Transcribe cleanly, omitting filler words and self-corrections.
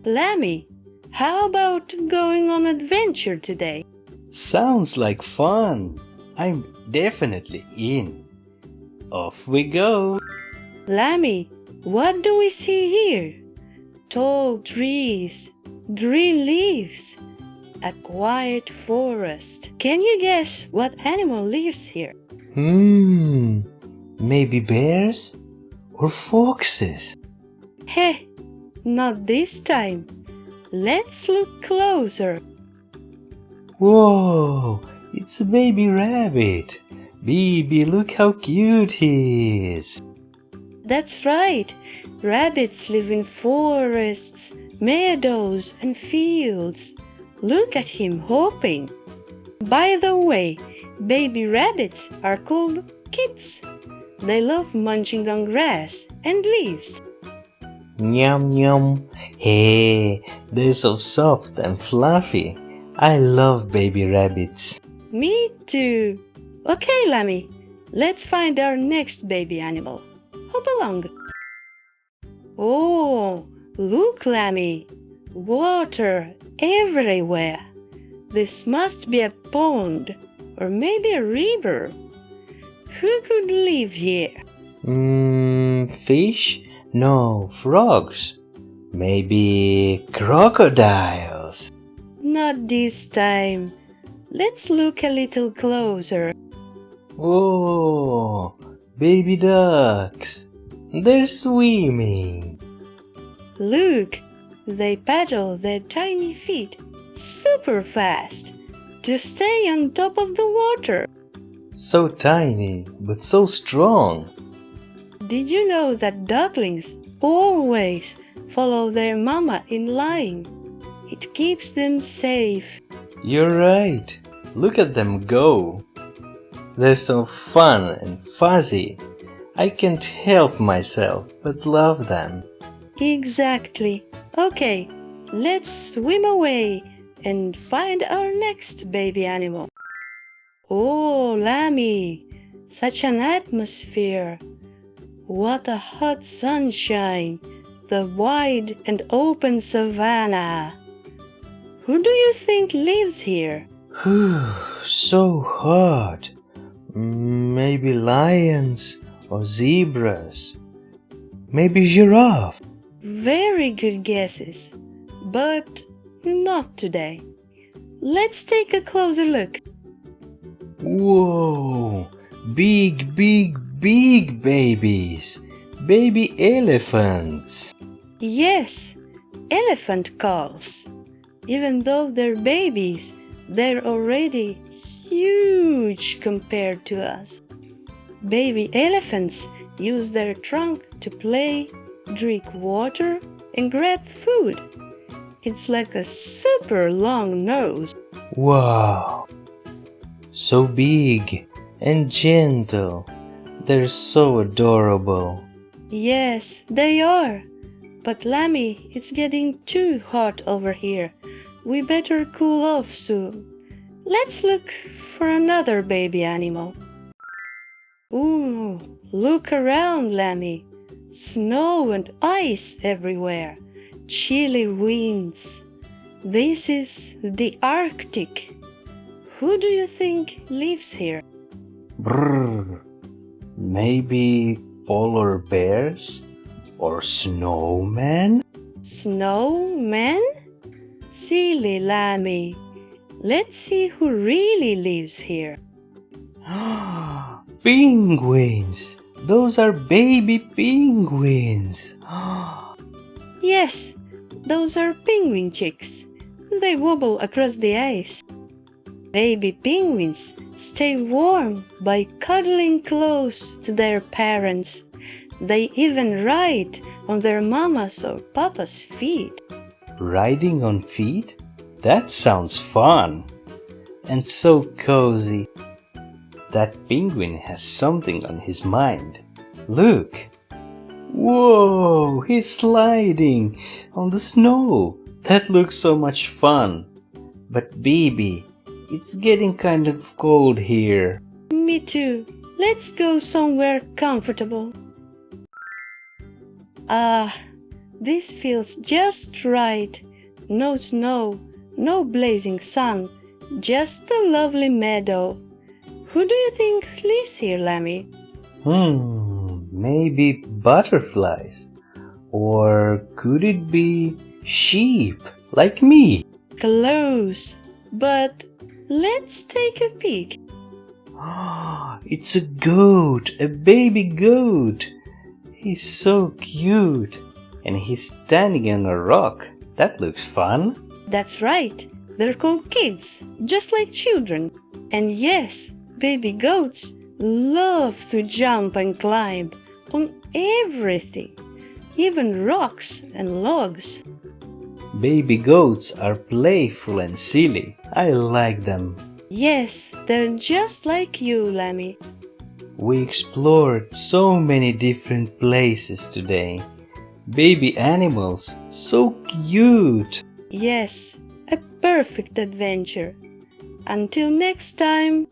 Lammie, how about going on adventure today? Sounds like fun. I'm definitely in. Off we go. Lammie, what do we see here? Tall trees, green leaves, a quiet forest. Can you guess what animal lives here? Maybe bears or foxes? Hey, not this time. Let's look closer. Whoa, it's a baby rabbit. Bebee, look how cute he is. That's right. Rabbits live in forests, meadows, and fields. Look at him hopping. By the way, baby rabbits are called kids. They love munching on grass and leaves. Yum yum. Hey, they're so soft and fluffy. I love baby rabbits. Me too. Okay, Lammie, let's find our next baby animal. Hop along. Oh, look, Lammie. Water everywhere. This must be a pond or maybe a river. Who could live here? Fish? No, frogs. Maybe crocodiles. Not this time. Let's look a little closer. Oh, baby ducks. They're swimming. Look, they paddle their tiny feet super fast to stay on top of the water. So tiny, but so strong. Did you know that ducklings always follow their mama in line? It keeps them safe. You're right. Look at them go. They're so fun and fuzzy. I can't help myself but love them. Exactly. Okay, let's swim away and find our next baby animal. Oh, Lammie, such an atmosphere. What a hot sunshine. The wide and open savannah. Who do you think lives here? So hot. Maybe lions or zebras. Maybe giraffe. Very good guesses, but not today. Let's take a closer look. Whoa, big babies. Baby elephants. Yes, elephant calves. Even though they're babies, they're already huge compared to us. Baby elephants use their trunk to play, drink water, and grab food. It's like a super long nose. Wow, so big and gentle. They're so adorable. Yes, they are. But Lammie, it's getting too hot over here. We better cool off soon. Let's look for another baby animal. Ooh, look around, Lammie. Snow and ice everywhere. Chilly winds. This is the Arctic. Who do you think lives here? Brrr. Maybe polar bears or snowmen? Snowmen? Silly Lammie. Let's see who really lives here. Penguins! Those are baby penguins! Yes, those are penguin chicks. They wobble across the ice. Baby penguins stay warm by cuddling close to their parents. They even ride on their mama's or papa's feet. Riding on feet? That sounds fun! And so cozy. That penguin has something on his mind. Look! Whoa! He's sliding on the snow. That looks so much fun. But baby, it's getting kind of cold here. Me too. Let's go somewhere comfortable. Ah, This feels just right. No snow, no blazing sun, just a lovely meadow. Who do you think lives here, Lammie? Maybe butterflies. Or could it be sheep, like me? Close, but let's take a peek. It's a goat, a baby goat. He's so cute. And he's standing on a rock. That looks fun. That's right. They're called kids, just like children. And yes, baby goats love to jump and climb on everything, even rocks and logs. Baby goats are playful and silly. I like them. Yes, they're just like you, Lammie. We explored so many different places today. Baby animals, so cute. Yes, a perfect adventure. Until next time.